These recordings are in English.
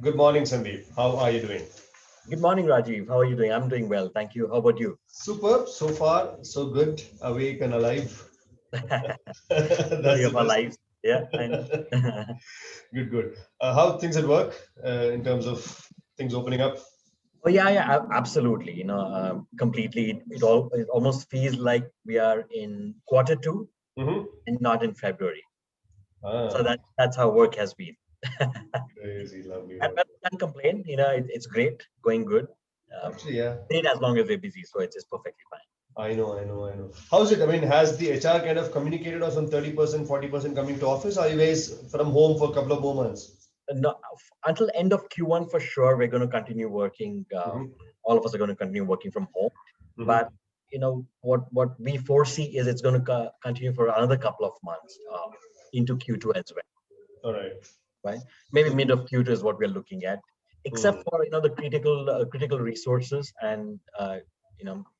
Good morning, Sandeep. How are you doing? Good morning, Rajiv. How are you doing? I'm doing well. Thank you. How about you? Superb. So far, so good. Awake and alive. Story That's the of our best. lives. Yeah. And Good, good. How things at work in terms of things opening up? oh yeah, absolutely. Completely. It almost feels like we are in quarter two Mm-hmm. and not in February. So Ah, that's how work has been. crazy, lovely, And lovely. but can't complain. It's great, going good. Um, Actually, yeah, Great as long as we're busy, so it's perfectly fine. I know, I know, I know. How's it? I mean, has the HR kind of communicated or some 30%, 40% coming to office? Or are you guys from home for a couple of more months? No, until end of Q1 for sure, we're going to continue working. Mm-hmm. All of us are going to continue working from home. Mm-hmm. But what we foresee is it's going to continue for another couple of months into Q2 as well, All right. right? Maybe So, mid of Q2 is what we're looking at, except mm. for the critical resources, and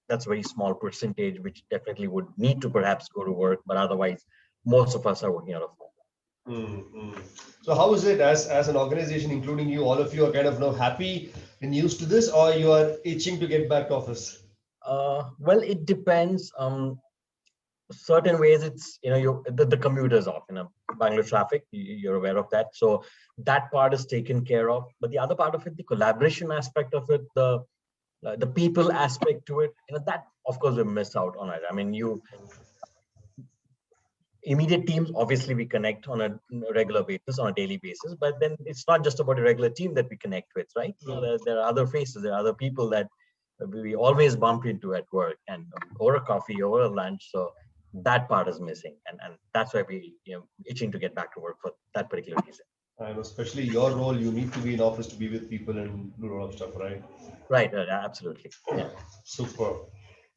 that's a very small percentage, which definitely would need to perhaps go to work. But otherwise, most of us are working out of home. Mm. So how is it as an organization, including you, all of you are kind of now happy and used to this, or you are itching to get back to office? Well, it depends. Certain ways it's the commute is off Bangalore traffic, you're aware of that, so that part is taken care of. But the other part of it, the collaboration aspect of it, the people aspect to it, that of course we miss out on it. I mean, you immediate teams, obviously we connect on a regular basis, on a daily basis, but then it's not just about a regular team that we connect with, right? There are other faces, there are other people that we always bump into at work, and over a coffee, over a lunch. So that part is missing, and that's why we itching to get back to work for that particular reason. And especially your role, you need to be in office to be with people and do a lot of stuff, right? Right, absolutely. Yeah. Super.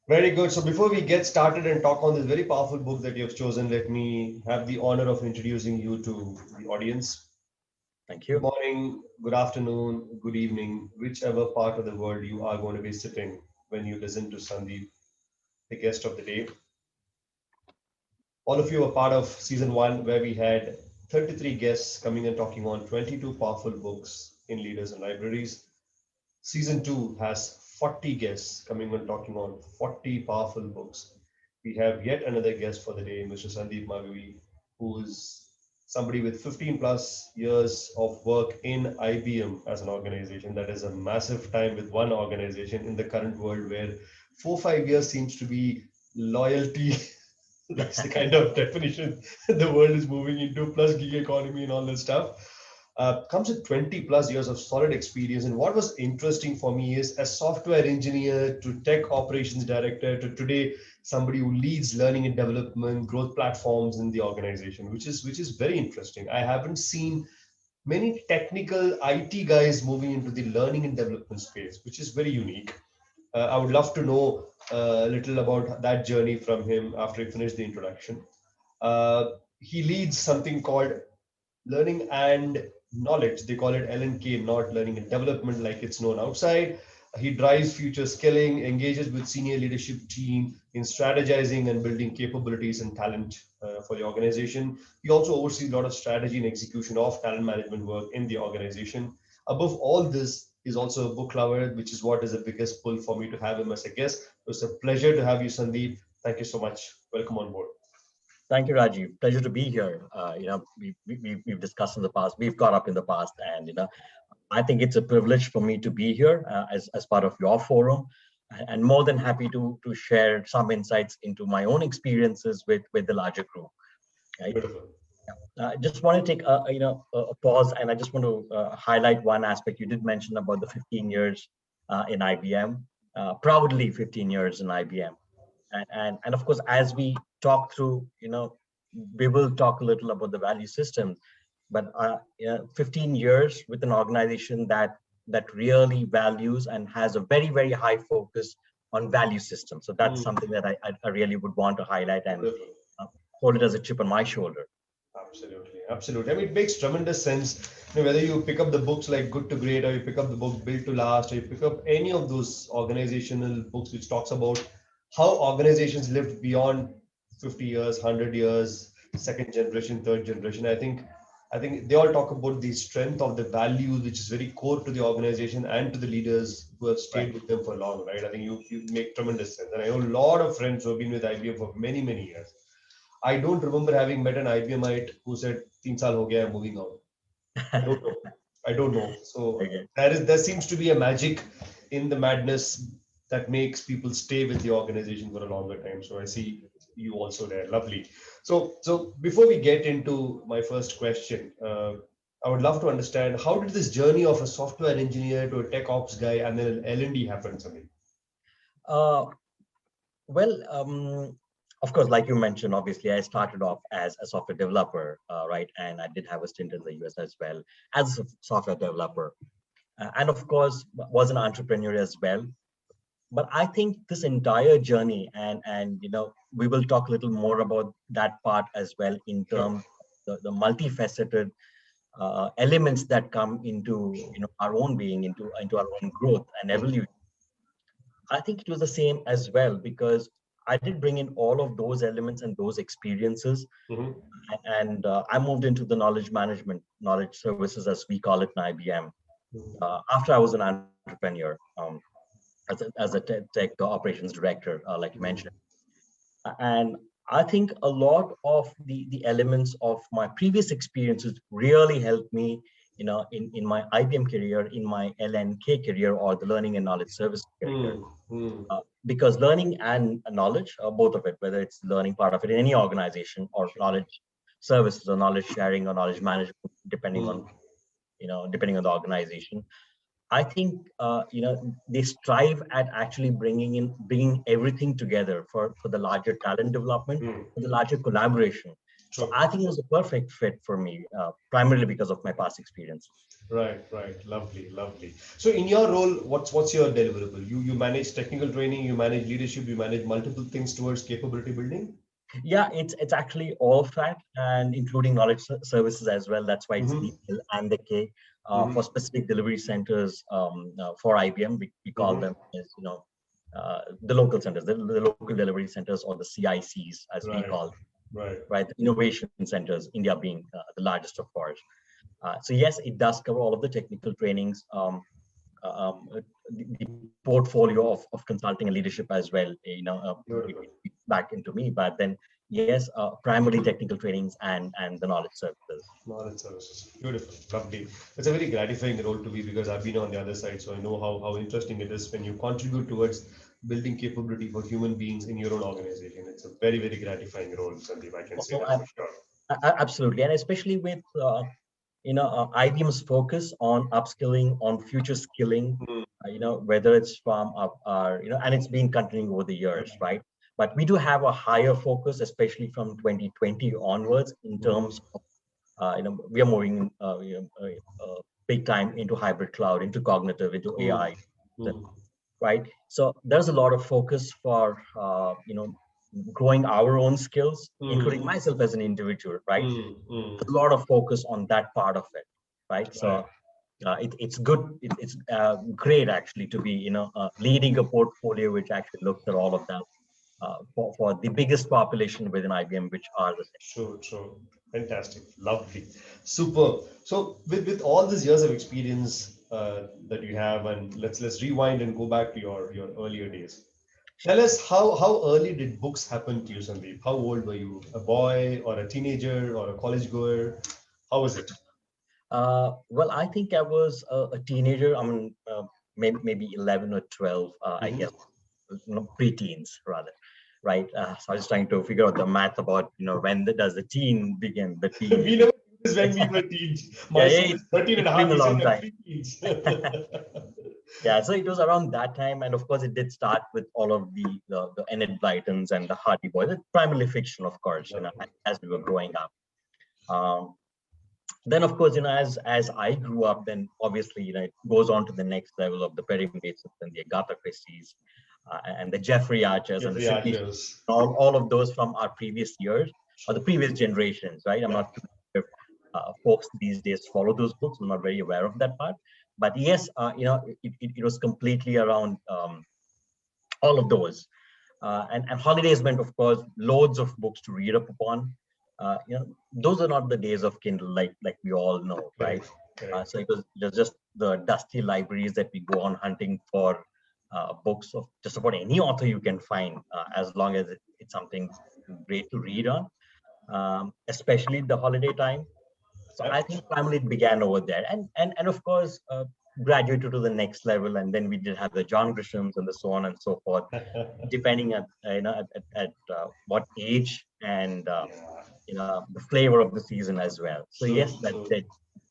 Very good. So before we get started and talk on this very powerful book that you have chosen, let me have the honor of introducing you to the audience. Thank Good you. morning, good afternoon, good evening, whichever part of the world you are going to be sitting when you listen to Sandeep, the guest of the day. All of you are part of season one, where we had 33 guests coming and talking on 22 powerful books in leaders and libraries. Season two has 40 guests coming and talking on 40 powerful books. We have yet another guest for the day, Mr. Sandeep Magavi, who is somebody with 15 plus years of work in IBM as an organization. That is a massive time with one organization in the current world where 4 5 years seems to be loyalty. That's the kind of definition the world is moving into, plus gig economy and all this stuff. Comes with 20 plus years of solid experience. And what was interesting for me is, as software engineer to tech operations director to today somebody who leads learning and development growth platforms in the organization, which is very interesting. I haven't seen many technical IT guys moving into the learning and development space, which is very unique. I would love to know a little about that journey from him after he finished the introduction. He leads something called Learning and Knowledge. They call it LNK, not Learning and Development like it's known outside. He drives future skilling, engages with senior leadership team in strategizing and building capabilities and talent for the organization. He also oversees a lot of strategy and execution of talent management work in the organization. Above all this, he's also a book lover, which is what is the biggest pull for me to have him as a guest. It was a pleasure to have you, Sandeep. Thank you so much. Welcome on board. Thank you, Rajiv. Pleasure to be here. We've discussed in the past, we've caught up in the past, and I think it's a privilege for me to be here as part of your forum, and more than happy to share some insights into my own experiences with the larger group. Right. Beautiful. I just want to take a pause, and I just want to highlight one aspect. You did mention about the 15 years in IBM, proudly 15 years in IBM, and of course, as we talk through, we will talk a little about the value system. But 15 years with an organization that really values and has a very very high focus on value system. So that's Mm, something that I really would want to highlight and beautiful. hold it as a chip on my shoulder. Absolutely, absolutely. I mean, it makes tremendous sense. Whether you pick up the books like Good to Great, or you pick up the book Built to Last, or you pick up any of those organizational books which talks about how organizations lived beyond 50 years, 100 years, second generation, third generation. I think I think they all talk about the strength of the values, which is very core to the organization and to the leaders who have Right. stayed with them for long, right? I think you make tremendous sense. And I know a lot of friends who have been with IBM for many, many years. I don't remember having met an IBMite who said, "Teen saal ho gaya, I'm moving out." I don't know. I don't know. So Okay. there seems to be a magic in the madness that makes people stay with the organization for a longer time. So I see you also there. Lovely. So before we get into my first question, I would love to understand how did this journey of a software engineer to a tech ops guy and then an L&D happen, Sandeep? Uh, well, of course, like you mentioned, obviously, I started off as a software developer, right? And I did have a stint in the US as well as a software developer. And of course, was an entrepreneur as well. But I think this entire journey, and we will talk a little more about that part as well in Sure. terms of the multifaceted elements that come into our own being, into our own growth and Mm, evolution. I think it was the same as well because I did bring in all of those elements and those experiences, mhm, and I moved into the knowledge management, knowledge services as we call it in IBM. mm, After I was an entrepreneur, as a tech operations director, like you mentioned. mm, And I think a lot of the elements of my previous experiences really helped me, in my IBM career, in my LNK career, or the learning and knowledge service career. mm, mm, Because learning and knowledge, both of it, whether it's learning part of it in any organization or knowledge services or knowledge sharing or knowledge management, depending on mm, depending on the organization, I think they strive at actually bringing everything together for the larger talent development, mm. for the larger collaboration. So True. I think it was a perfect fit for me, primarily because of my past experience. Right, right. Lovely, lovely. So in your role, what's your deliverable? You manage technical training, you manage leadership, you manage multiple things towards capability building. Yeah, it's actually all of that, and including knowledge services as well. That's why it's the Mm-hmm. L and the K for Mm-hmm. specific delivery centers for IBM. We call Mm-hmm. them as the local centers, the local delivery centers, or the CICs as we Right, call, right. right? The innovation centers, India being the largest, of course. So yes, it does cover all of the technical trainings, the portfolio of consulting and leadership as well. Beautiful. Back into me, but then yes, primarily technical trainings and the knowledge services. Knowledge services. Beautiful. Lovely. It's a very gratifying role to be because I've been on the other side, so I know how interesting it is when you contribute towards building capability for human beings in your own organization. It's a very, very gratifying role, Sandeep. I can say Oh, that for sure. absolutely, and especially with IBM's focus on upskilling, on future skilling, Mm, whether it's from our, and it's been continuing over the years, right? But we do have a higher focus, especially from 2020 onwards, in terms mm, of, we are moving big time into hybrid cloud, into cognitive, into mm, AI, mm, right? So there's a lot of focus for, growing our own skills, including mm, myself as an individual, right? mm, mm. A lot of focus on that part of it, right? Right. So it's good. It's great actually to be leading a portfolio which actually looks at all of that for the biggest population within IBM, which are the True, true. Fantastic. Lovely. Superb. So with all these years of experience that you have, and let's rewind and go back to your earlier days. Tell us how early did books happen to you, Sandeep? How old were you? A boy or a teenager or a college goer? How was it? well, I think I was a teenager. I mean, maybe 11 or 12, I guess, Hmm. pre-teens rather, right? So I was trying to figure out the math about, when does the teen begin, the teen. We never did this when we were teens. Yeah, My son yeah, is 13 and a it's half. been a He said long I'm time. pre-teens. Yeah, so it was around that time, and of course, it did start with all of the Enid Blytons and the Hardy Boys, primarily fiction, of course, as we were growing up. Um, then, of course, as I grew up, then obviously, it goes on to the next level of the Perry Masons and the Agatha Christie's, and the Jeffrey Archers and the Jeffrey Sydney, Archers. all of those from our previous years or the True. previous generations, right? I'm Yeah. not too sure if folks these days follow those books. I'm not very aware of that part. But yes, it was completely around all of those. And holidays meant, of course, loads of books to read up upon. those are not the days of Kindle, like we all know, right? Correct. Correct. So it was just the dusty libraries that we go on hunting for books of just about any author you can find, as long as it's something great to read on, especially the holiday time. So I think primarily it began over there, and of course graduated to the next level, and then we did have the John Grishams and the so on and so forth, depending at what age and Yeah. the flavor of the season as well. So True. yes, that True. did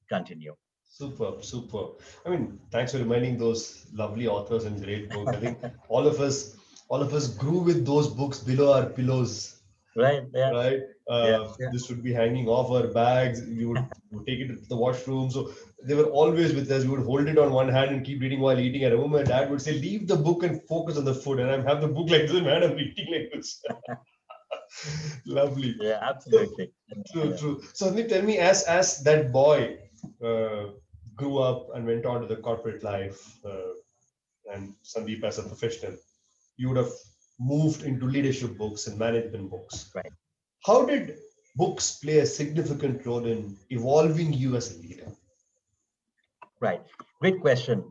continue. Superb, superb. I mean, thanks for reminding those lovely authors and great books. I think all of us, all of us grew with those books below our pillows, Right? Yeah. right? Yeah. Yeah. This would be hanging off our bags. We would take it to the washroom. So they were always with us. We would hold it on one hand and keep reading while eating. I remember my dad would say, "Leave the book and focus on the food." And I have the book like this, man. I'm eating like this. Lovely. Yeah. So Absolutely. true, true. So Sandeep, tell me, as that boy uh, grew up and went on to the corporate life, and Sandeep as a professional, you would have moved into leadership books and management books. Right. How did books play a significant role in evolving you as a leader? Right. Great question.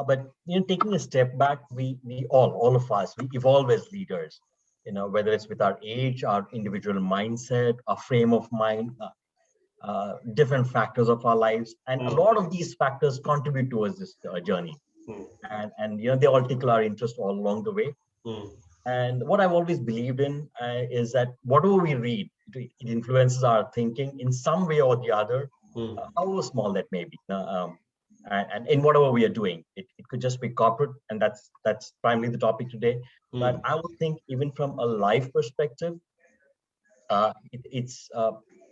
But taking a step back, we all of us, we evolve as leaders. Whether it's with our age, our individual mindset, our frame of mind, different factors of our lives, and a Hmm, lot of these factors contribute towards this journey. hmm, And they all tickle our interest all along the way. hmm, And what I've always believed in is that whatever we read, it influences our thinking in some way or the other, hmm, however small that may be. And in whatever we are doing, it could just be corporate, and that's primarily the topic today. But hmm. I would think even from a life perspective,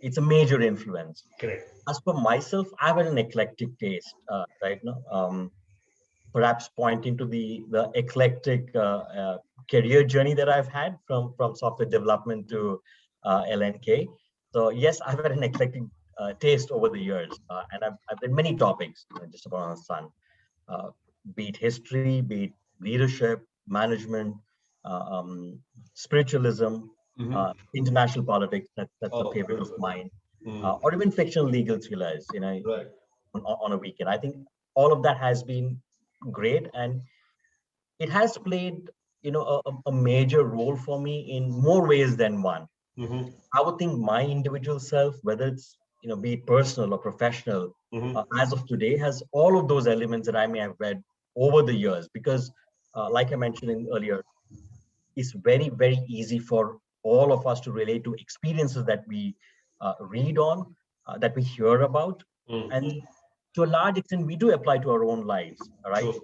it's a major influence. Correct. As for myself, I have an eclectic taste, right now. Perhaps pointing to the eclectic career journey that I've had from software development to LNK. So yes, I've had an eclectic taste over the years, and I've read many topics, just about on the sun, uh, be it history, be it leadership, management, uh, um, spiritualism, Hmm. international politics. That's a Oh, favorite of beautiful. mine, Hmm. or even fictional legal thrillers. Right. On a weekend. I think all of that has been great, and it has played a major role for me in more ways than one. Hmm. I would think my individual self, whether it's be it personal or professional, Hmm. as of today, has all of those elements that I may have read over the years. Because, like I mentioned earlier, it's very easy for all of us to relate to experiences that we read on, that we hear about, Hmm. and to a large extent, we do apply to our own lives. All right, True.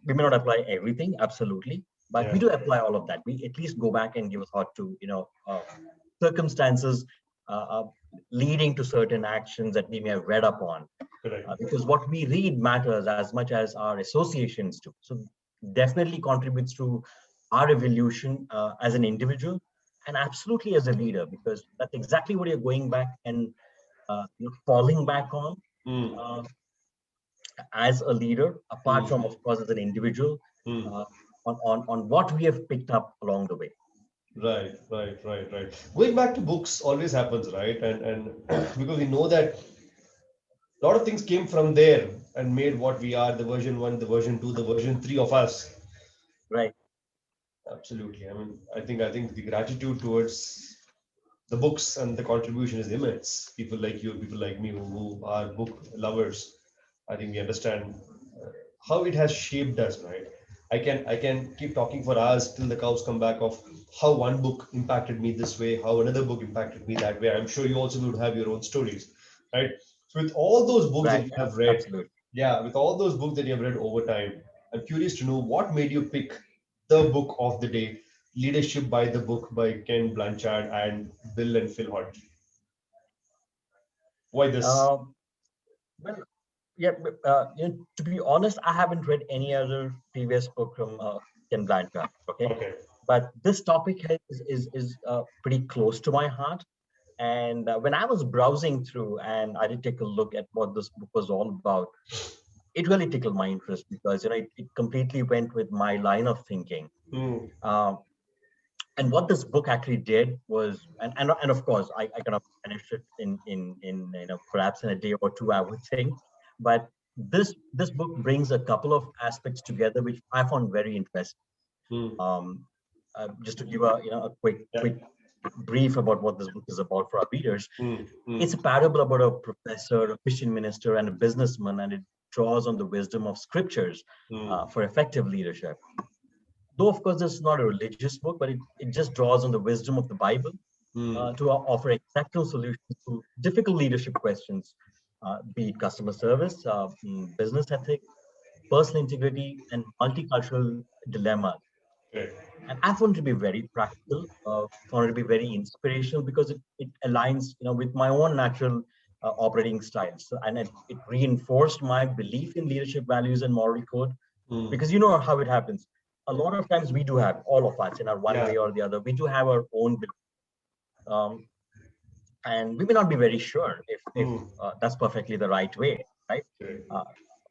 we may not apply everything, absolutely, but Yeah. we do apply all of that. We at least go back and give a thought to circumstances uh, uh, leading to certain actions that we may have read upon, Correct. because what we read matters as much as our associations do. So definitely contributes to our evolution as an individual, and absolutely as a leader, because that's exactly what you're going back and falling back on Hmm. uh, as a leader, apart Hmm. from, of course, as an individual, Hmm. uh, on what we have picked up along the way. Right, right, right, right. Going back to books always happens, right? And because we know that a lot of things came from there and made what we are, the version one, the version two, the version three of us. Right. Absolutely. I mean, I think the gratitude towards the books and the contribution is immense. People like you, people like me who are book lovers, I think we understand how it has shaped us, right? I can keep talking for hours till the cows come back of how one book impacted me this way, how another book impacted me that way. I'm sure you also would have your own stories, right? So with all those books that Right. you have read, Absolutely. yeah, with all those books that you have read over time, I'm curious to know what made you pick the book of the day, Leadership by the Book by Ken Blanchard and Bill and Phil Hodge. Why this? Um, well, yeah, to be honest, I haven't read any other previous book from Ken Blanchard. Okay, Okay. but this topic is pretty close to my heart. And when I was browsing through, and I did take a look at what this book was all about, it really tickled my interest, because it completely went with my line of thinking. Hmm. Um, And what this book actually did was, and of course, I kind of finished it in perhaps in a day or two, I would think. But this book brings a couple of aspects together which I found very interesting. Mm. Um, just to give a a Yeah. quick brief about what this book is about for our readers. Mm. It's Mm. a parable about a professor, a Christian minister, and a businessman, and it draws on the wisdom of scriptures Mm. for effective leadership. Though, of course, this is not a religious book, but it just draws on the wisdom of the Bible Mm. to offer exceptional solutions to difficult leadership questions, be it customer service, business ethics, personal integrity, and multicultural dilemmas. Right. And I found it to be very practical, found it to be very inspirational because it aligns, with my own natural operating styles. And it reinforced my belief in leadership values and moral code Mm. because you know how it happens. A lot of times we do have, all of us in our one Yeah. way or the other, we do have our own belief. Um, and we may not be very sure if Mm. that's perfectly the right way, right? Right. Uh,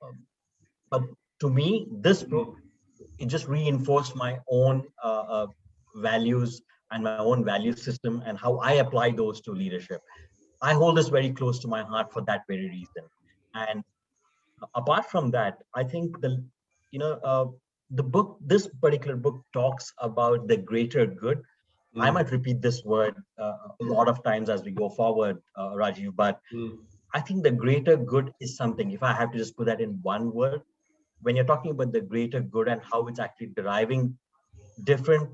um, but to me, this book, Mm. it just reinforced my own values and my own value system and how I apply those to leadership. I hold this very close to my heart for that very reason. And apart from that, I think you know uh, this particular book talks about the greater good. I Mm. might repeat this word a lot of times as we go forward, Rajiv, but Mm. I think the greater good is something, if I have to just put that in one word, when you're talking about the greater good and how it's actually deriving different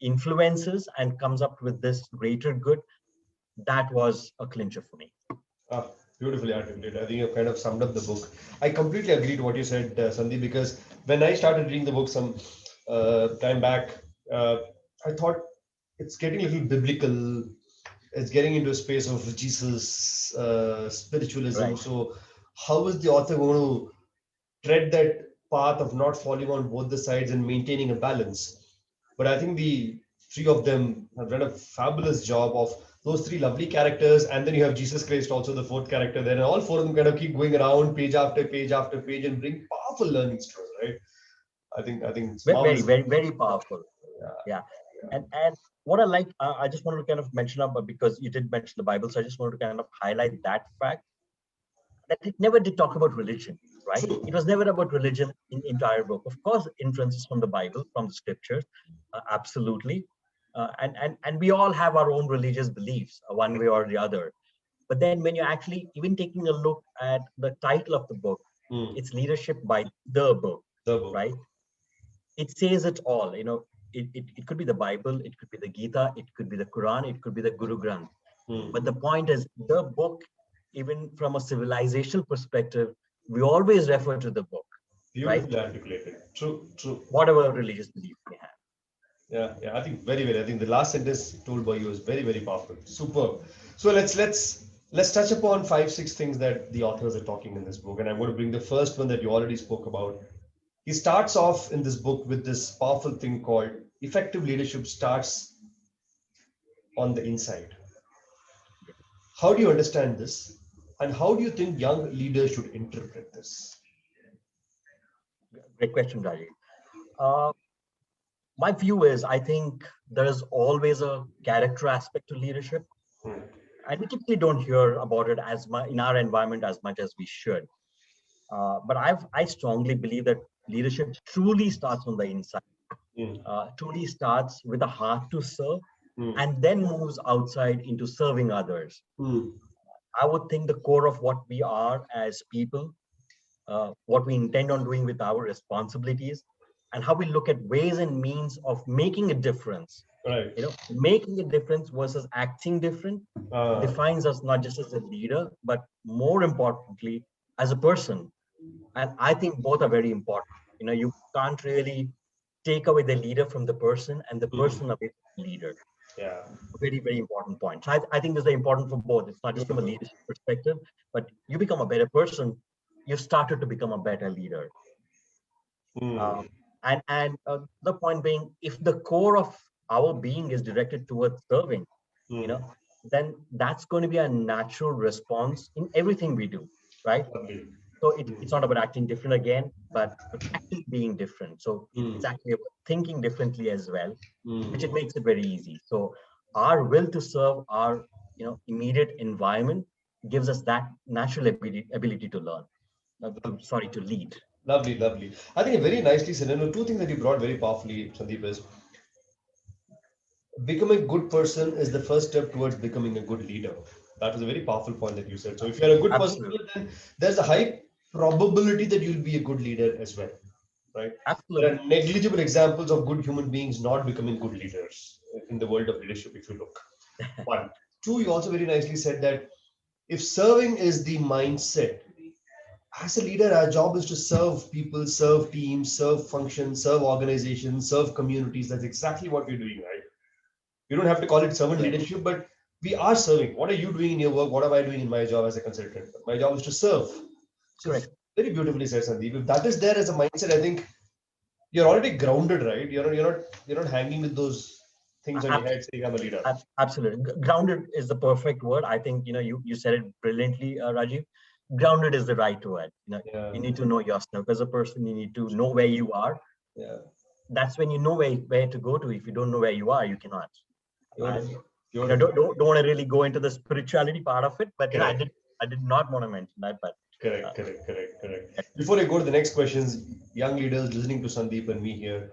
influences and comes up with this greater good, that was a clincher for me. Ah, beautifully articulated. I think you kind of summed up the book. I completely agree to what you said, Sandeep, because when I started reading the book some time back, uh, I thought it's getting a little biblical. It's getting into a space of Jesus, spiritualism. Right. So, how is the author going to tread that path of not falling on both the sides and maintaining a balance? But I think the three of them have done a fabulous job of those three lovely characters, and then you have Jesus Christ, also the fourth character there, and all four of them kind of keep going around page after page after page and bring powerful learnings to us, right? I think it's Very, marvelous. very, very powerful. Yeah, Yeah. And what I like, I just wanted to kind of mention up, because you did mention the Bible, so I just wanted to kind of highlight that fact that it never did talk about religion, right? It true. was never about religion in the entire book. Of course, influences from the Bible, from the scriptures, absolutely. And we all have our own religious beliefs, one way or the other. But then when you're actually even taking a look at the title of the book, Hmm. it's leadership by the book, The book. right? It says it all. It could be the Bible, it could be the Gita, it could be the Quran, it could be the Guru Granth. But Hmm. the point is, the book, even from a civilizational perspective, we always refer to the book, right? Beautifully articulated. True, true. Whatever religious belief we have. Yeah, yeah. I think very, very. I think the last sentence told by you is very, very powerful. Superb. So let's touch upon five, six things that the authors are talking in this book, and I'm going to bring the first one that you already spoke about. He starts off in this book with this powerful thing called effective leadership starts on the inside. How do you understand this? And how do you think young leaders should interpret this? Great question, Rajiv. Uh, my view is, I think there is always a character aspect to leadership, Hmm. and we typically don't hear about it as much in our environment as much as we should. But I strongly believe that leadership truly starts on the inside. Hmm. Truly starts with a heart to serve, Hmm. and then moves outside into serving others. Hmm. I would think the core of what we are as people, what we intend on doing with our responsibilities, and how we look at ways and means of making a difference. Right. Making a difference versus acting different Uh, defines us not just as a leader, but more importantly, as a person. And I think both are very important. You can't really take away the leader from the person and the hmm. person away from the leader. Yeah. Very, very important point. So I think this is important for both. It's not just from a Beautiful. leadership perspective, but you become a better person, you've started to become a better leader. Hmm. Um, and the point being, if the core of our being is directed towards serving, you Hmm. know, then that's going to be a natural response in everything we do, right? Lovely. So it's not about acting different again, but actually being different. So it's Mm, actually about thinking differently as well, which it mm. makes it very easy. So our will to serve our immediate environment gives us that natural ability to learn, to lead. Lovely, lovely. I think very nicely said. And two things that you brought very powerfully, Sandeep, is becoming a good person is the first step towards becoming a good leader. That was a very powerful point that you said. So if you're a good person, Absolutely, then there's a high probability that you'll be a good leader as well, right? There absolutely. are negligible examples of good human beings not becoming good leaders in the world of leadership, if you look. One. Two, you also very nicely said that if serving is the mindset, as a leader, our job is to serve people, serve teams, serve functions, serve organizations, serve communities. That's exactly what we're doing, right? We don't have to call it servant Correct. leadership, but we are serving. What are you doing in your work? What am I doing in my job as a consultant? My job is to serve. So Correct. very beautifully said, Sandeep. If that is there as a mindset, I think you're already grounded, right? You're not hanging with those things on your head saying I'm a leader. Absolutely. Grounded is the perfect word. I think, you said it brilliantly, Rajiv. Grounded is the right word. Yeah, You need to know yourself as a person. You need to know where you are. yeah. That's when you know where to go to. If you don't know where you are, you cannot. And, Beautiful, beautiful. don't want to really go into the spirituality part of it, but, Correct. I did not want to mention that, but uh, Correct, correct, correct, correct. Before I go to the next questions, young leaders listening to Sandeep and me here,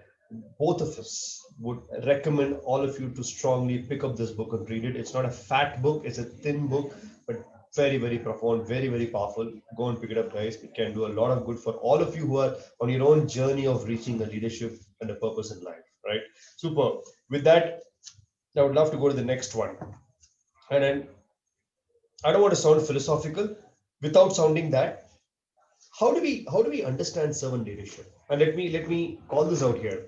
both of us would recommend all of you to strongly pick up this book and read it. It's not a fat book, it's a thin book, but very, very profound, very, very powerful. Go and pick it up, guys. It can do a lot of good for all of you who are on your own journey of reaching a leadership and a purpose in life, right? Super. With that, I would love to go to the next one. And then I don't want to sound philosophical without sounding that. How do we understand servant leadership? And let me call this out here.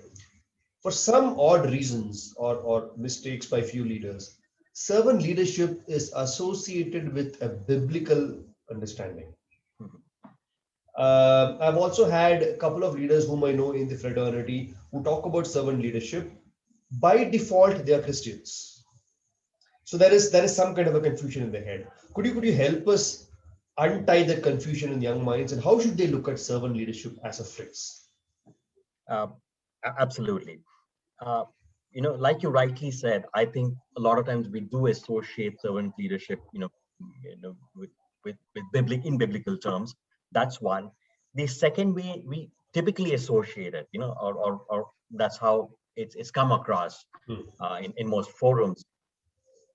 For some odd reasons or mistakes by few leaders, servant leadership is associated with a biblical understanding. mhm. I've also had a couple of leaders whom I know in the fraternity who talk about servant leadership. By default, they are Christians. So there is some kind of a confusion in their head. Could you help us untie that confusion in young minds, and how should they look at servant leadership as a phrase? Uh, Absolutely. Uh, like you rightly said, I think a lot of times we do associate servant leadership, with in biblical terms. That's one. The second way we typically associate it, or that's how it's come across Hmm, in most forums,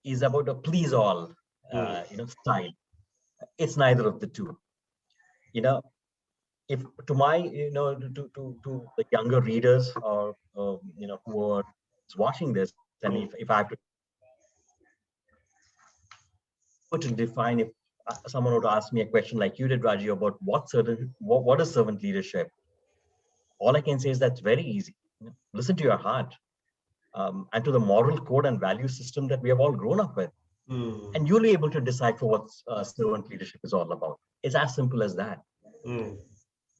is about a please all, hmm, style. It's neither of the two. You know, if to my, to the younger readers, or who are watching this, and hmm, if I have to, were to define, if someone were to ask me a question like you did, Raji, about what is servant leadership, all I can say is that's very easy. Listen to your heart, and to the moral code and value system that we have all grown up with, hmm, and you'll be able to decide for what servant leadership is all about. It's as simple as that. hmm,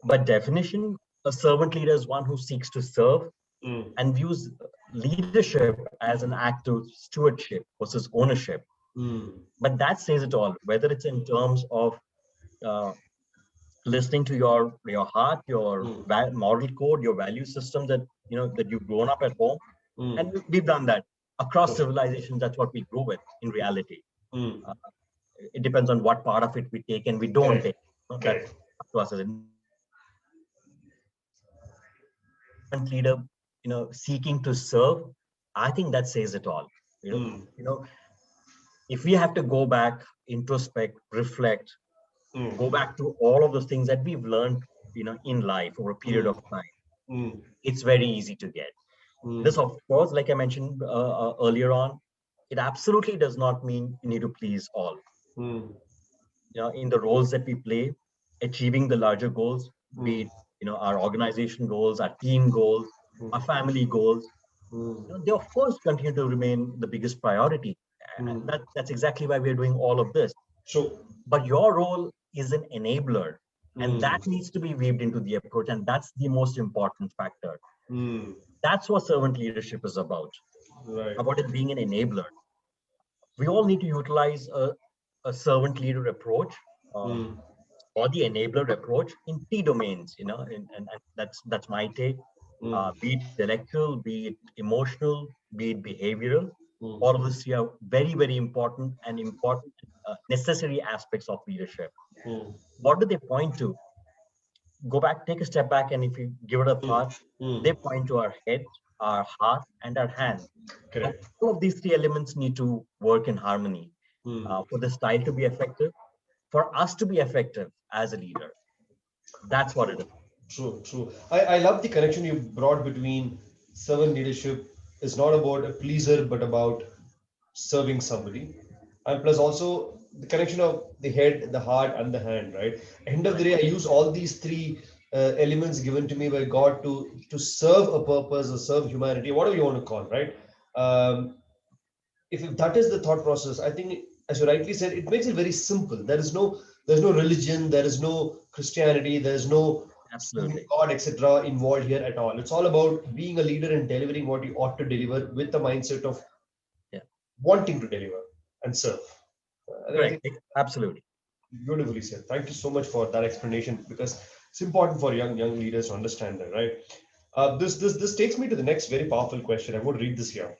But definition, a servant leader is one who seeks to serve hmm, and views leadership as an act of stewardship versus ownership. hmm, But that says it all, whether it's in terms of uh, listening to your heart, your hmm, moral code, your value system that you've grown up at home, hmm. and we've done that across Perfect. civilizations. That's what we grow with in reality. Hmm. Uh, it depends on what part of it we take and we don't Correct. take. That's Correct. up to us as a servant leader, seeking to serve. I think that says it all. You know, Hmm. you know, if we have to go back, introspect, reflect, Hmm. go back to all of those things that we've learned, in life over a period Hmm. of time, Hmm. it's very easy to get. This, Hmm. of course, like I mentioned earlier on, it absolutely does not mean you need to please all. Hmm. In the roles that we play, achieving the larger goals, be Hmm. it, our organization goals, our team goals, our family goals, Hmm. they of course continue to remain the biggest priority. Hmm. That's exactly why we're doing all of this. So, But your role is an enabler, and hmm. that needs to be weaved into the approach, and that's the most important factor. Hmm. That's what servant leadership is Right. about it being an enabler. We all need to utilize a servant leader approach, um, Hmm. or the enabler approach in three domains, and that's my take. Mm, Be it intellectual, be it emotional, be it behavioral. mm, All of this here very, very important necessary aspects of leadership. mm, What do they point to? Go back, take a step back, and if you give it a mm, thought, mm. they point to our head, our heart, and our hand. And Correct. all of these three elements need to work in harmony Mm. for the style to be effective, for us to be effective as a leader. That's what it is. True, true. I love the connection you brought between servant leadership is not about a pleaser, but about serving somebody. And plus also the connection of the head, the heart, and the hand, right? End of the Right. day, I use all these three elements given to me by God to serve a purpose or serve humanity, whatever you want to call, right? Um, if that is the thought process, I think, as you rightly said, it makes it very simple. There's no religion, there is no Christianity, there's no Absolutely. God, etc. involved here at all. It's all about being a leader and delivering what you ought to deliver with the mindset of Yeah. wanting to deliver and serve. I think Correct. Absolutely. beautifully said. Thank you so much for that explanation, because it's important for young leaders to understand that, right? This takes me to the next very powerful question. I'm going to read this here.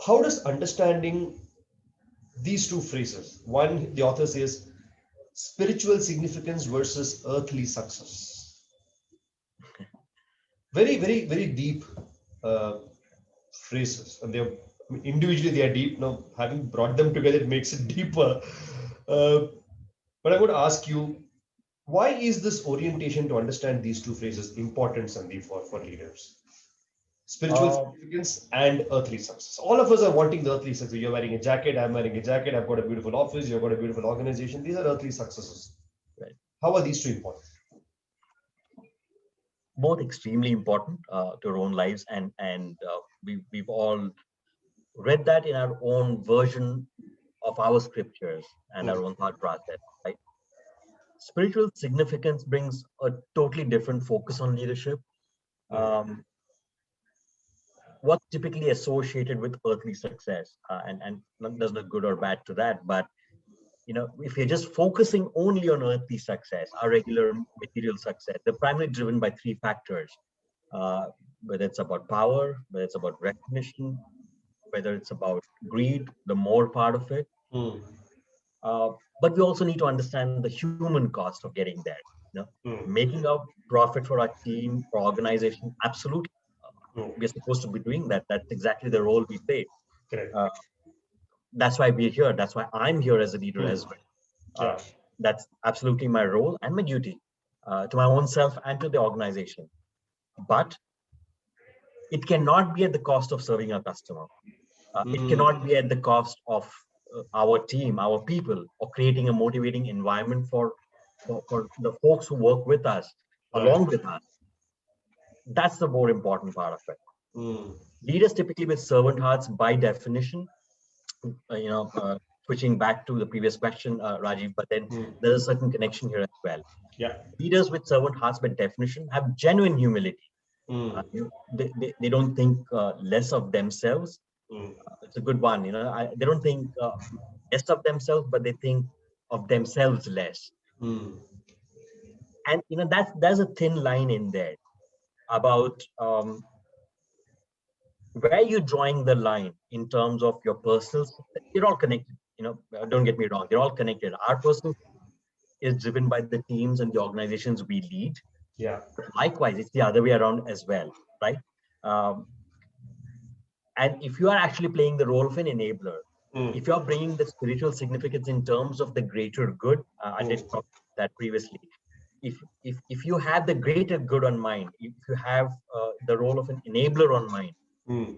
How does understanding these two phrases, one, the author says, spiritual significance versus earthly success, very, very, very deep uh, phrases, and they're, I mean, individually they are deep. Now, having brought them together, it makes it deeper. Uh, but I would ask you, why is this orientation to understand these two phrases important, Sandeep, for leaders? Spiritual Uh, significance and earthly success. All of us are wanting the earthly success. You're wearing a jacket, I'm wearing a jacket, I've got a beautiful office, you've got a beautiful organization. These are earthly successes. right. How are these two important? Both extremely important to our own lives, and we've all read that in our own version of our scriptures and Mm, our own thought process. Right. Spiritual significance brings a totally different focus on leadership. mm, Um, what's typically associated with earthly success, and there's no good or bad to that, but if you're just focusing only on earthly success, our regular material success, they're primarily driven by three factors. uh, whether it's about power, whether it's about recognition, whether it's about greed, the more part of it. mm, uh, but we also need to understand the human cost of getting there. mm, Making a profit for our team or organization, absolutely. mm. We're supposed to be doing that. That's exactly the role we play. Correct. uh, that's why we're here. That's why I'm here as a leader Mm, as well. yeah. That's absolutely my role and my duty, to my own self and to the organization. But it cannot be at the cost of serving our customer. It Mm, cannot be at the cost of our team, our people, or creating a motivating environment for the folks who work with us, right. along with us. That's the more important part of it. Mm, Leaders typically with servant hearts, by definition, switching back to the previous question, Rajiv, but then mm, there's a certain connection here as well. yeah. Leaders with servant hearts, by definition, have genuine humility. Mm, They don't think less of themselves. mm, It's a good one. They don't think less of themselves, but they think of themselves less. mm, And there's a thin line in there about where you're drawing the line in terms of your personal success. They're all connected. Don't get me wrong. They're all connected. Our personal is driven by the teams and the organizations we lead. yeah. But likewise, it's the other way around as well, right? Um, and if you are actually playing the role of an enabler, Mm, if you're bringing the spiritual significance in terms of the greater good, I did mm, talk that previously. If you have the greater good on mind, if you have the role of an enabler on mind, mm,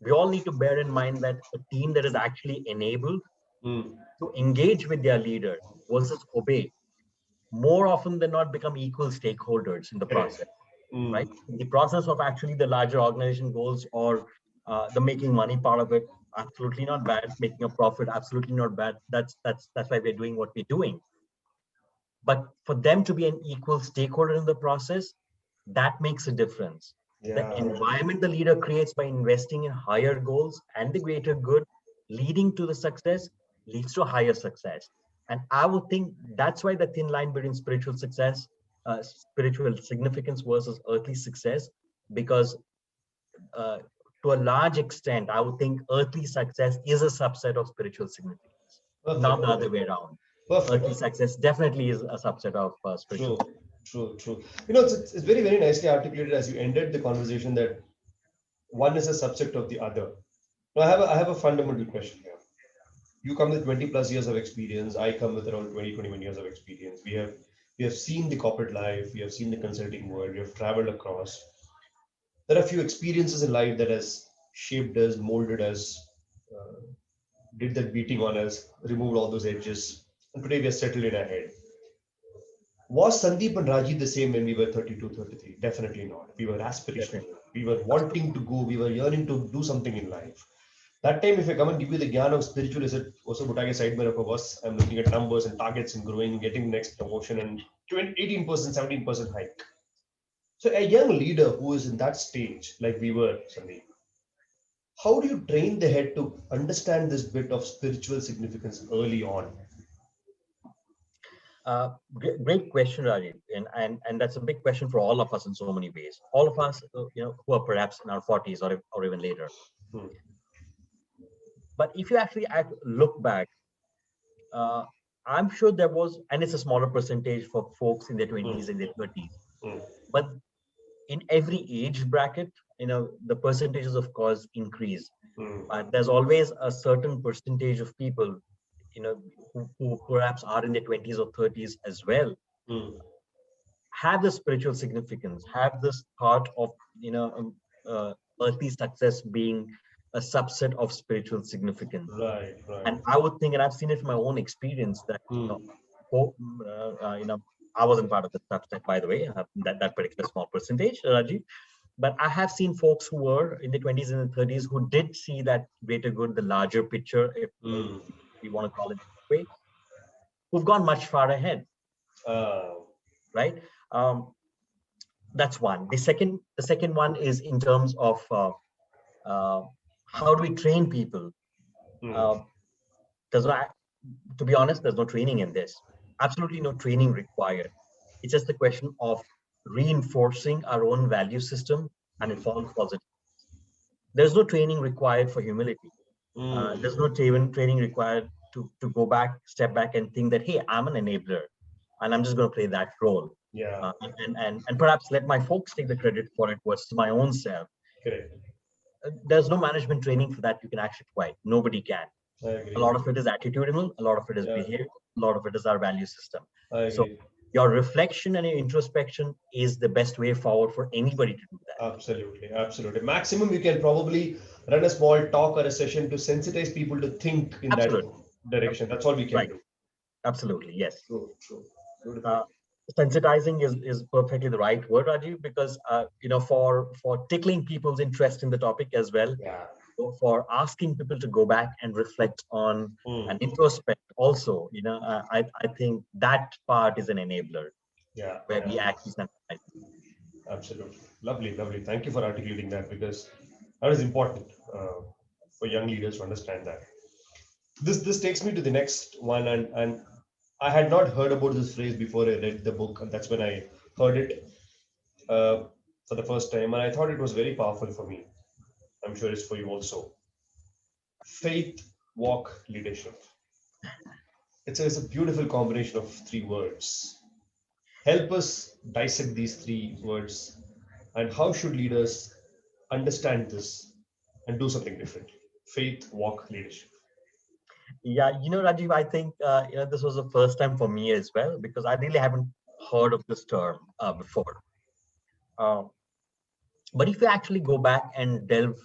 we all need to bear in mind that a team that is actually enabled mm, to engage with their leader versus obey, more often than not become equal stakeholders in the correct. process, right? Mm, In the process of actually the larger organization goals, or the making money part of it, absolutely not bad. Making a profit, absolutely not bad. That's why we're doing what we're doing. But for them to be an equal stakeholder in the process, that makes a difference. The yeah. environment the leader creates by investing in higher goals and the greater good leading to the success leads to higher success. And I would think that's why the thin line between spiritual significance versus earthly success, because uh, to a large extent, I would think earthly success is a subset of spiritual significance, not Perfect. the other way around. Earthly Perfect. success definitely is a subset of spiritual. True. True. True. You know, it's very, very nicely articulated as you ended the conversation that one is a subject of the other. Now, I have a fundamental question here. You come with 20 plus years of experience. I come with around 20, 21 years of experience. We have seen the corporate life. We have seen the consulting world. We have traveled across. There are a few experiences in life that has shaped us, molded us, uh, did that beating on us, removed all those edges, and today we are settled in our head. Was Sandeep and Rajiv the same when we were 32, 33? Definitely not. We were aspirational. Definitely. We were wanting to go. We were yearning to do something in life. That time, if I come and give you the gyan of spiritual, is it also Butake side mein rakho boss? I'm looking at numbers and targets and growing, getting next promotion and 18%, 17% hike. So a young leader who is in that stage, like we were, Sandeep, how do you train the head to understand this bit of spiritual significance early on? Great question, Rajiv, and that's a big question for all of us in so many ways. All of us, who are perhaps in our 40s or even later. Hmm. But if you actually look back, uh, I'm sure there was, and it's a smaller percentage for folks in their 20s and their 30s. Hmm. But in every age bracket, the percentages, of course, increase. Hmm. But there's always a certain percentage of people, who perhaps are in their 20s or 30s as well, Hmm. have the spiritual significance, have this thought of uh, earthly success being a subset of spiritual significance. Right, right. And I would think, and I've seen it from my own experience, that Hmm. ho- I wasn't part of the subset, by the way, that particular small percentage, Rajiv. But I have seen folks who were in the 20s and the 30s who did see that greater good, the larger picture, if Hmm. we want to call it that way, who've gone much far ahead, Uh, right? Um, that's one. The second one is in terms of uh, how do we train people? hmm. Uh, there's no, to be honest, there's no training in this. Absolutely no training required. It's just a question of reinforcing our own value system and Hmm. informed positive. There's no training required for humility. Hmm. There's no training required to go back, step back, and think that, hey, I'm an enabler, and I'm just going to play that role, Yeah, and perhaps let my folks take the credit for it versus my own self. correct. There's no management training for that you can actually provide. Nobody can. I A agree. lot of it is attitudinal, a lot of it is Yeah, behavior, a lot of it is our value system. I So agree. your reflection and your introspection is the best way forward for anybody to do that. Absolutely, absolutely. Maximum, you can probably run a small talk or a session to sensitize people to think in that Absolutely. direction. That's all we can Right. do. Absolutely. Yes. True, true. Beautiful. Uh, Sensitizing is perfectly the right word, Rajiv, because for tickling people's interest in the topic as well, Yeah. for asking people to go back and reflect on Hmm. and introspect also, I think that part is an enabler Yeah, where yeah. we actually sensitize. Absolutely. Lovely, lovely. Thank you for articulating that because that is important for young leaders to understand that. This takes me to the next one, and I had not heard about this phrase before I read the book, and that's when I heard it uh, for the first time, and I thought it was very powerful for me. I'm sure it's for you also. Faith, walk, leadership. It's a beautiful combination of three words. Help us dissect these three words, and how should leaders understand this and do something different? Faith, walk, leadership. Yeah, Rajiv, I think this was the first time for me as well because I really haven't heard of this term before. Uh, but if you actually go back and delve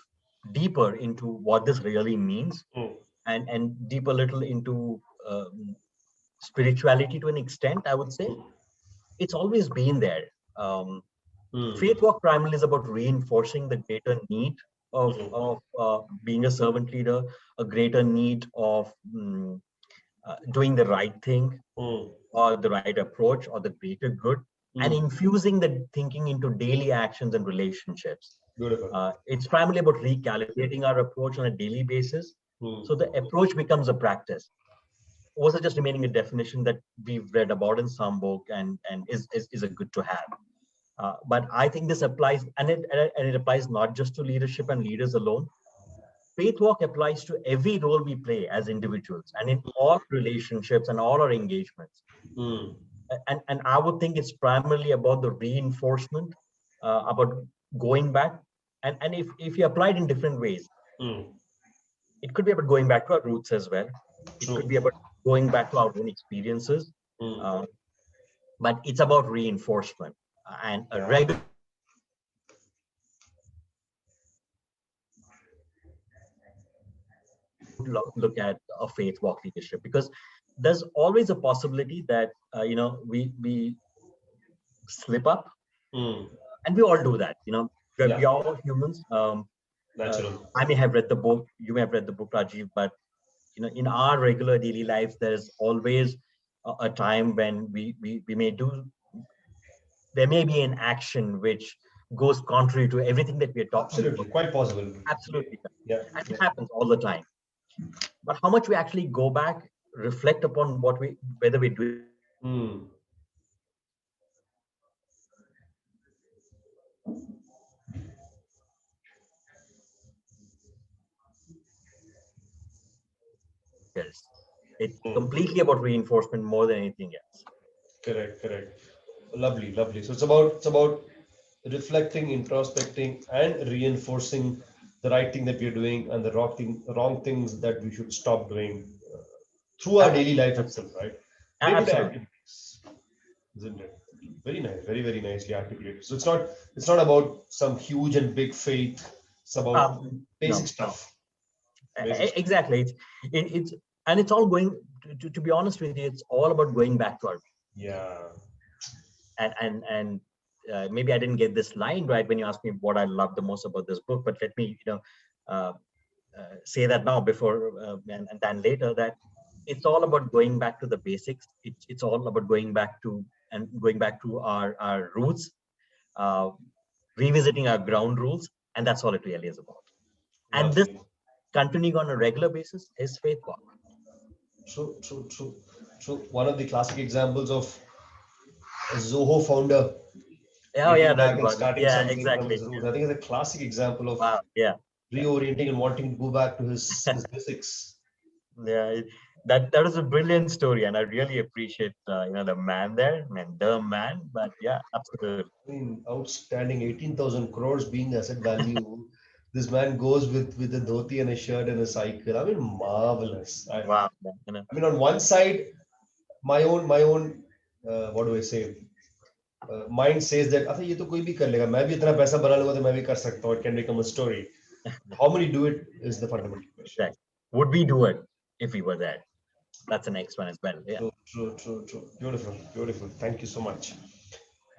deeper into what this really means, Hmm. and deep a little into spirituality to an extent, I would say it's always been there. Um, Hmm. Faith walk primarily is about reinforcing the greater need Hmm. of being a servant leader, a greater need of doing the right thing Hmm. or the right approach or the greater good, and Hmm. infusing the thinking into daily actions and relationships. Beautiful. It's primarily about recalibrating our approach on a daily basis. Hmm. So the approach becomes a practice. was it just remaining a definition that we've read about in some book and is a good to have? But I think this applies, and it applies not just to leadership and leaders alone. Faith walk applies to every role we play as individuals and in all relationships and all our engagements. Mm. And I would think it's primarily about the reinforcement, about going back. And if you apply it in different ways, Mm. it could be about going back to our roots as well. It could True. be about going back to our own experiences. Mm. Uh, but it's about reinforcement and a Yeah. regular look at a faith walk leadership, because there's always a possibility that we slip up, Mm. and we all do that. We Yeah. are all humans. Natural. I may have read the book, you may have read the book, Rajiv, but in our regular daily lives, there's always a time when we may do. There may be an action which goes contrary to everything that we are talking Absolutely. about. Quite possible. Absolutely, Yeah. and Yeah. it happens all the time. But how much we actually go back, reflect upon whether we do Mm. else. It's Mm. completely about reinforcement more than anything else. Correct. Correct. Lovely. Lovely. So it's about reflecting, introspecting, and reinforcing the right thing that we're doing and the wrong things that we should stop doing through our Ab- daily life itself, right? Day-to-day Absolutely. activities, isn't it? Very nice, very, very nicely articulated. So it's not about some huge and big faith. It's about basic No, no. stuff. Basic stuff. Exactly. It's and it's all going to be honest with you, it's all about going back to our Yeah. and maybe I didn't get this line right when you asked me what I love the most about this book, but let me uh, say that now before and then later, that it's all about going back to the basics. It's all about going back to our roots, uh, revisiting our ground rules, and that's all it really is about. And this Lovely. continuing on a regular basis is faith walk. True, true, true, true. One of the classic examples of a Zoho founder Oh yeah, getting that's back and about it. starting Yeah, something from exactly. his roots. I think it's a classic example of Wow. Yeah. Yeah. reorienting and wanting to go back to his basics. Yeah, that is a brilliant story, and I really appreciate the man there, and the man. But yeah, absolutely. I mean, outstanding 18,000 crores being asset value. This man goes with a dhoti and a shirt and a cycle. I mean, marvelous. Wow. I mean, on one side, my own, what do I say? Mind says that अच्छा ये तो कोई भी कर लेगा मैं भी इतना पैसा बना लूंगा तो मैं भी कर सकता हूँ it can become a story. How many do it is the fundamental question. Exactly. Would we do it if we were there? That's the next one as well. Yeah. True, true, true, true. Beautiful, beautiful. Thank you so much.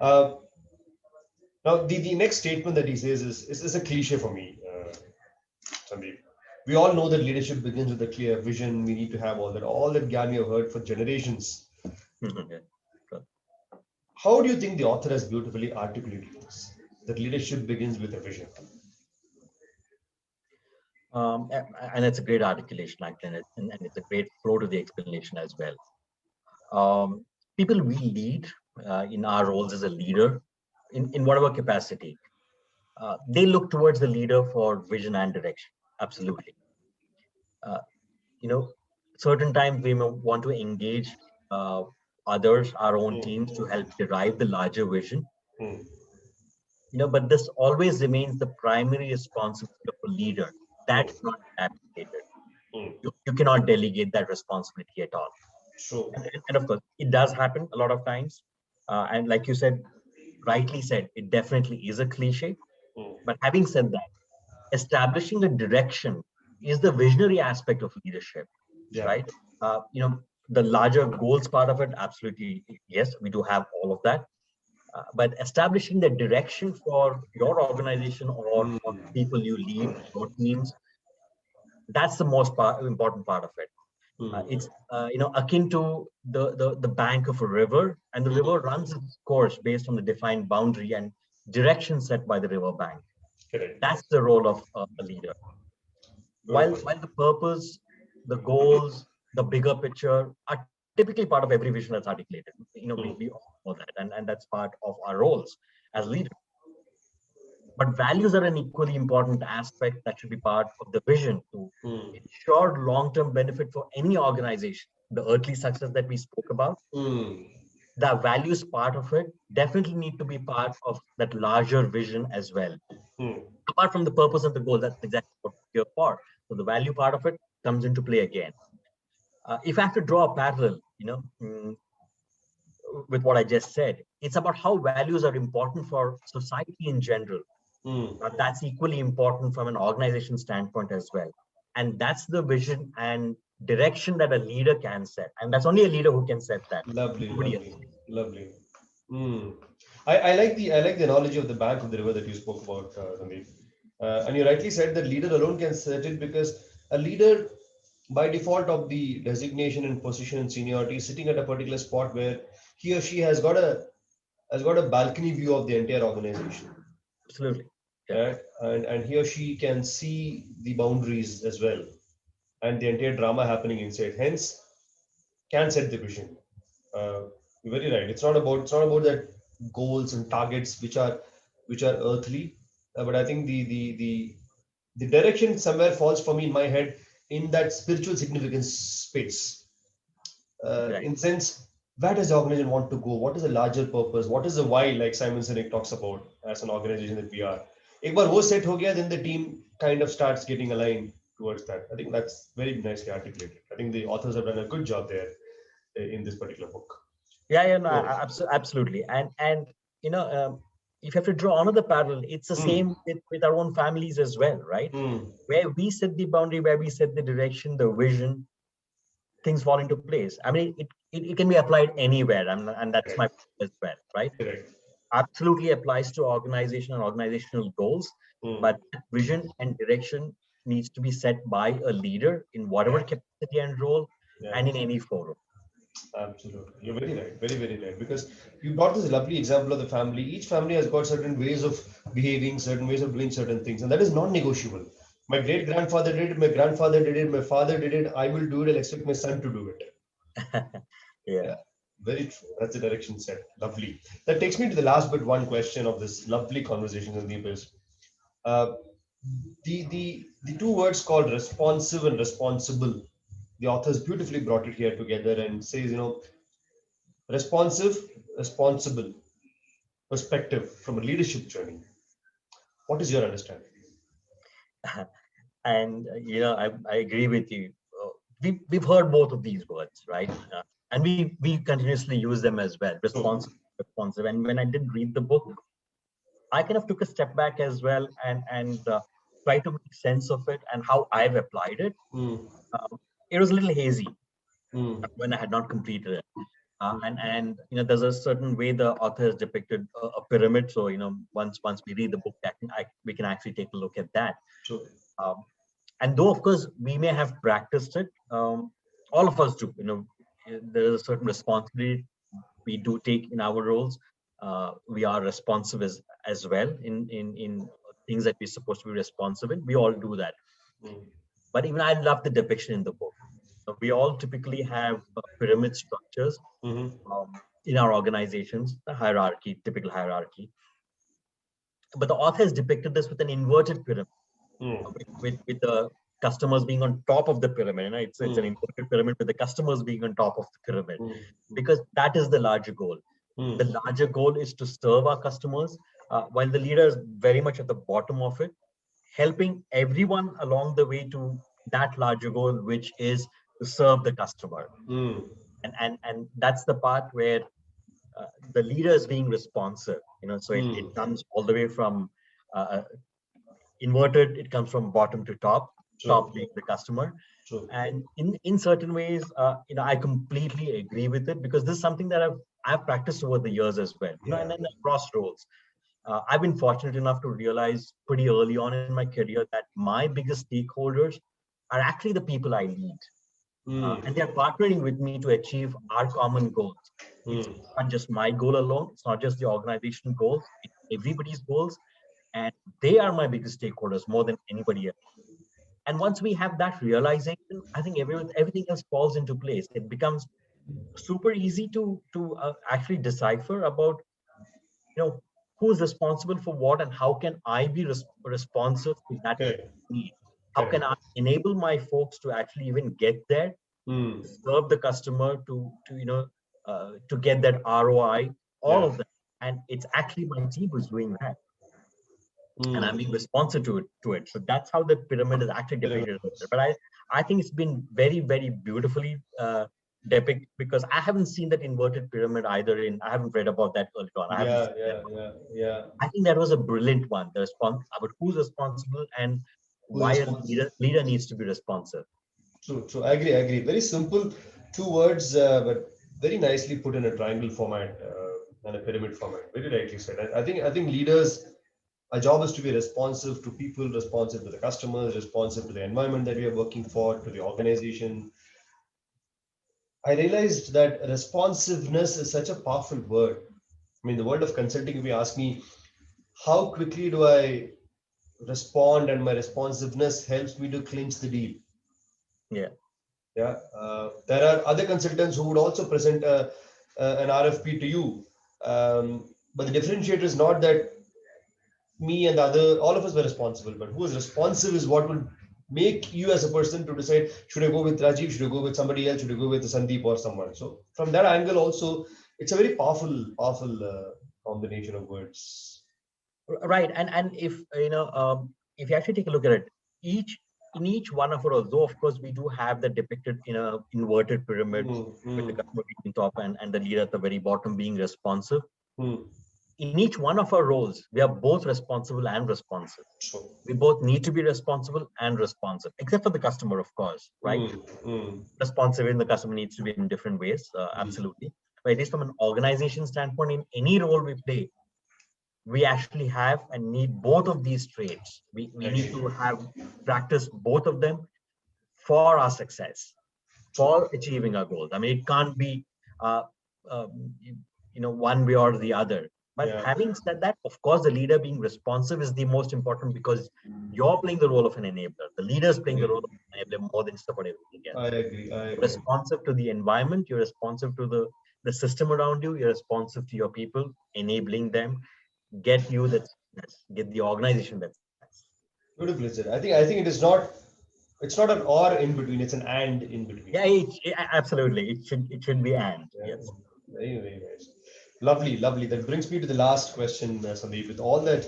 Uh, Now, the next statement that he says is a cliche for me, Sandeep. We all know that leadership begins with a clear vision. We need to have all that Gyan we have heard for generations. Yeah. Good. How do you think the author has beautifully articulated this? That leadership begins with a vision. And it's a great articulation, actually, and it's a great flow to the explanation as well. People we lead in our roles as a leader, in whatever capacity, they look towards the leader for vision and direction. Absolutely. Uh, you know, certain times we may want to engage uh, others, our own Hmm, teams, to help derive the larger vision. hmm, But this always remains the primary responsibility of a leader. hmm, That's not abdicated. hmm. You cannot delegate that responsibility at all. True. And of course, it does happen a lot of times. And like you said, rightly said, it definitely is a cliche. Hmm. But having said that, establishing a direction is the visionary aspect of leadership, Yeah. right? The larger goals part of it, absolutely, yes, we do have all of that. But establishing the direction for your organization or Hmm, for people you lead, your teams, that's the most important part of it. hmm, It's akin to the bank of a river, and the hmm. river runs its course based on the defined boundary and direction set by the river bank. Correct. That's the role of a leader. While Beautiful. while the purpose, the goals, the bigger picture are typically part of every vision that's articulated. We Mm, all know that, and that's part of our roles as leaders. But values are an equally important aspect that should be part of the vision to mm, ensure long-term benefit for any organization. The earthly success that we spoke about, mm, the values part of it definitely need to be part of that larger vision as well. mm. Apart from the purpose and the goal, that's exactly what we're here for. So the value part of it comes into play again. If I have to draw a parallel, with what I just said, it's about how values are important for society in general. Mm. That's equally important from an organization standpoint as well. And that's the vision and direction that a leader can set. And that's only a leader who can set that. Lovely, Nobody lovely, else. lovely. Mm. I like the analogy of the bank of the river that you spoke about, Sandeep. And you rightly said that leader alone can set it because a leader, by default of the designation and position and seniority, is sitting at a particular spot where he or she has got a balcony view of the entire organization, Absolutely. Yeah. right? And he or she can see the boundaries as well and the entire drama happening inside. Hence, can set the vision. Uh, you're very right. It's not about that goals and targets which are earthly, but I think the direction somewhere falls for me in my head in that spiritual significance space. Right. In sense, where does the organization want to go? What is the larger purpose? What is the why? Like Simon Sinek talks about as an organization that we are. एक बार वो set हो गया, then the team kind of starts getting aligned towards that. I think that's very nicely articulated. I think the authors have done a good job there in this particular book. Yeah, yeah, no, So, absolutely. And you know, if you have to draw another parallel, it's the hmm, same with our own families as well, right? hmm, Where we set the boundary, where we set the direction, the vision, things fall into place. I mean, it can be applied anywhere, and that's my correct, point as well, right? correct. Absolutely applies to organization and organizational goals, Hmm, but vision and direction needs to be set by a leader in whatever yeah, capacity and role yeah. and in any forum. Absolutely. You're very right. Very, very right. Because you brought this lovely example of the family. Each family has got certain ways of behaving, certain ways of doing certain things, and that is non negotiable. My great grandfather did it, my grandfather did it, my father did it, I will do it, I'll expect my son to do it. Yeah. Yeah, very true. That's the direction set. Lovely. That takes me to the last but one question of this lovely conversation, Sandeep, is uh, the two words called responsive and responsible. The authors beautifully brought it here together and says, responsive, responsible perspective from a leadership journey. What is your understanding? And I agree with you. We've heard both of these words, right? And we continuously use them as well. True. Responsive. And when I did read the book, I kind of took a step back as well and try to make sense of it and how I've applied it. Mm, Um, it was a little hazy mm, when I had not completed it. And there's a certain way the author has depicted a pyramid. So once we read the book, we can actually take a look at that. true. Um, and though of course we may have practiced it, all of us do. There is a certain responsibility we do take in our roles. We are responsive as well in things that we're supposed to be responsible. We all do that. Mm, But even I love the depiction in the book. We all typically have pyramid structures mm-hmm, in our organizations, the hierarchy, typical hierarchy. But the author has depicted this with an inverted pyramid, mm, with the customers being on top of the pyramid. It's an mm, inverted pyramid with the customers being on top of the pyramid, mm, because that is the larger goal. mm, The larger goal is to serve our customers, while the leader is very much at the bottom of it, helping everyone along the way to that larger goal, which is to serve the customer. mm, And that's the part where the leader is being responsive. So it mm. comes all the way from uh, inverted. It comes from bottom to top, True, top being the customer. true. And in certain ways, I completely agree with it, because this is something that I've practiced over the years as well. And Yeah. then across roles, I've been fortunate enough to realize pretty early on in my career that my biggest stakeholders are actually the people I lead, Mm, and they're partnering with me to achieve our common goals. It's mm. not just my goal alone. It's not just the organization goals. It's everybody's goals, and they are my biggest stakeholders more than anybody else. And once we have that realization, I think everything else falls into place. It becomes super easy to actually decipher about, you know, who's responsible for what and how can I be responsive to that Correct. need. How can Correct. I enable my folks to actually even get there, Hmm. serve the customer, to get that ROI, all Yeah. of that. And it's actually my team who's doing that, and I'm Hmm. being responsive to it. So that's how the pyramid is actually Pyramid. depicted over there. But I think it's been very, very beautifully depicted, because I haven't seen that inverted pyramid either. I haven't read about that early on. I haven't Yeah, seen that yeah, one. yeah, yeah. I think that was a brilliant one. The response about who's responsible and Who's why a responsible? leader needs to be responsive. True, true. I agree, I agree. Very simple, two words, but very nicely put in a triangle format and a pyramid format. Very rightly said. I think leaders, our job is to be responsive to people, responsive to the customers, responsive to the environment that we are working for, to the organization. I realized that responsiveness is such a powerful word. I mean, the world of consulting, if you ask me, how quickly do I respond and my responsiveness helps me to clinch the deal. Yeah, Yeah, there are other consultants who would also present an RFP to you, but the differentiator is not that me and the other, all of us were responsible, but who is responsive is what will make you as a person to decide, should I go with Rajiv, should I go with somebody else, should I go with Sandeep or someone. So from that angle also, it's a very powerful combination of words. right. And if you actually take a look at it, each in each one of our roles, though of course we do have that depicted in a inverted pyramid Hmm, with the hmm, customer being top and the leader at the very bottom being responsive. hmm. In each one of our roles, we are both responsible and responsive. So, We both need to be responsible and responsive, except for the customer, of course, right? hmm, hmm, Responsive in the customer needs to be in different ways, hmm. absolutely. But at least from an organization standpoint, in any role we play, we actually have and need both of these traits. We need Agree. to have practice both of them for our success, True. for achieving our goals. I mean, it can't be, uh, um, one way or the other. But Yeah. having said that, of course, the leader being responsive is the most important, because you're playing the role of an enabler. The leader is playing the role Agree. of an enabler more than just about everything I else. agree. I You're agree. responsive to the environment. You're responsive to the system around you. You're responsive to your people, enabling them, get you that success, get the organization that success. Beautifully said. I think it is not. It's not an or in between. It's an and in between. Yeah, absolutely. It should be and Yeah. yes. Very very nice. Lovely, lovely. That brings me to the last question, Sandeep. With all that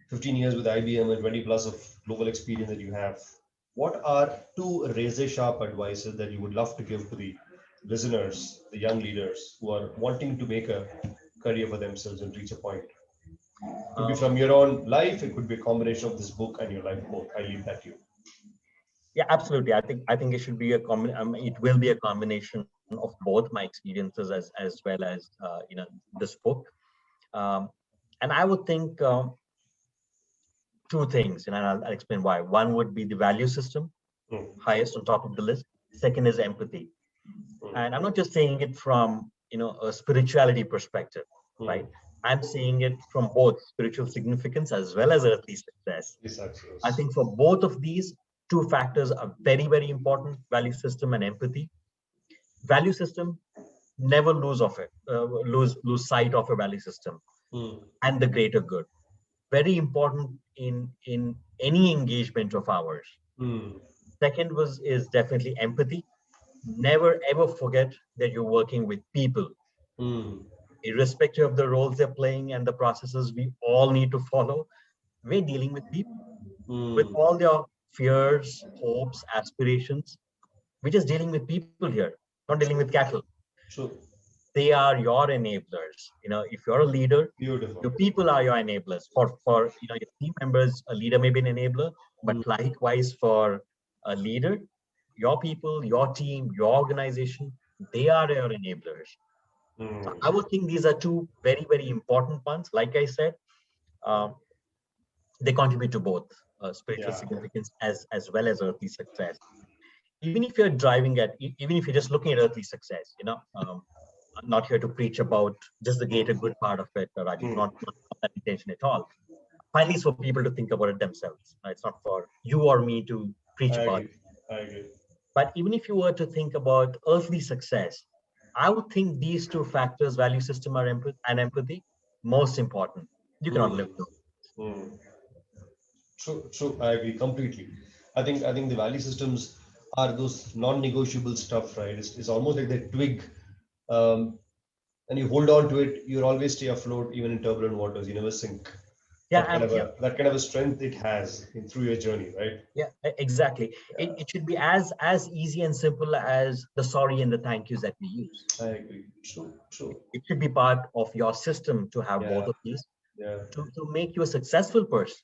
15 years with IBM and 20 plus of global experience that you have, what are two razor sharp advices that you would love to give to the listeners, the young leaders who are wanting to make a career for themselves and reach a point? Could be Um, from your own life. It could be a combination of this book and your life book. I leave that to you. yeah, absolutely. I think it should be a it will be a combination of both my experiences as well as this book. Um, and I would think two things, and I'll explain why. One would be the value system, Mm, highest on top of the list. Second is empathy, and I'm not just saying it from a spirituality perspective, mm. right? I'm seeing it from both spiritual significance as well as earthly success. I Success. think for both of these, two factors are very, very important: value system and empathy. Value system, never lose sight of a value system Mm, and the greater good. Very important in any engagement of ours. mm, Second was is definitely empathy. Never ever forget that you're working with people, mm, irrespective of the roles they're playing and the processes we all need to follow. We're dealing with people with mm. all their fears, hopes, aspirations. We're just dealing with people here, not dealing with True. cattle. True. They are your enablers. If you're a leader, Beautiful. your people are your enablers. For your team members, a leader may be an enabler, but Mm, likewise for a leader, your people, your team, your organization, they are your enablers. So mm. I would think these are two very, very important ones. Like I said, um, they contribute to both spiritual Yeah. significance as well as earthly success. Even if you're driving at, even if you're just looking at earthly success, I'm not here to preach about just the greater Mm, good part of it, Rajiv, mm. not that intention at all. Finally, it's for people to think about it themselves. It's not for you or me to preach I about. agree. I agree. But even if you were to think about earthly success, I would think these two factors, value system and empathy, most important. You cannot live Hmm. without. Hmm. True, true. I agree completely. I think the value systems are those non-negotiable stuff, right? It's almost like the twig, um, and you hold on to it. You'll always stay afloat, even in turbulent waters. You never sink. Yeah, yeah, That kind of a strength it has through your journey, right? yeah, exactly. Yeah, It should be as easy and simple as the sorry and the thank yous that we use. I agree. True, true. It should be part of your system to have both Yeah, of these yeah. to make you a successful person.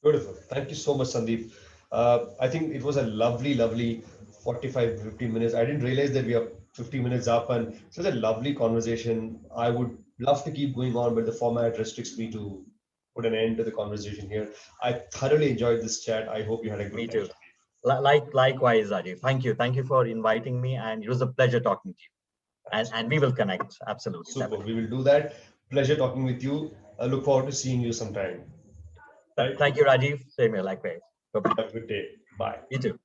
Beautiful. Thank you so much, Sandeep. I think it was a lovely, lovely 45, 15 minutes. I didn't realize that we are 50 minutes up, and it was a lovely conversation. I would love to keep going on, but the format restricts me to put an end to the conversation here. I thoroughly enjoyed this chat. I hope you had a good Me time, too. Sandeep. Likewise, Rajiv. Thank you for inviting me, and it was a pleasure talking to you. And we will connect. Absolutely, Super. definitely. We will do that. Pleasure talking with you. I look forward to seeing you sometime. Right? Thank you, Rajiv. Same here. Likewise. Bye bye. Have a good day. Bye. You too.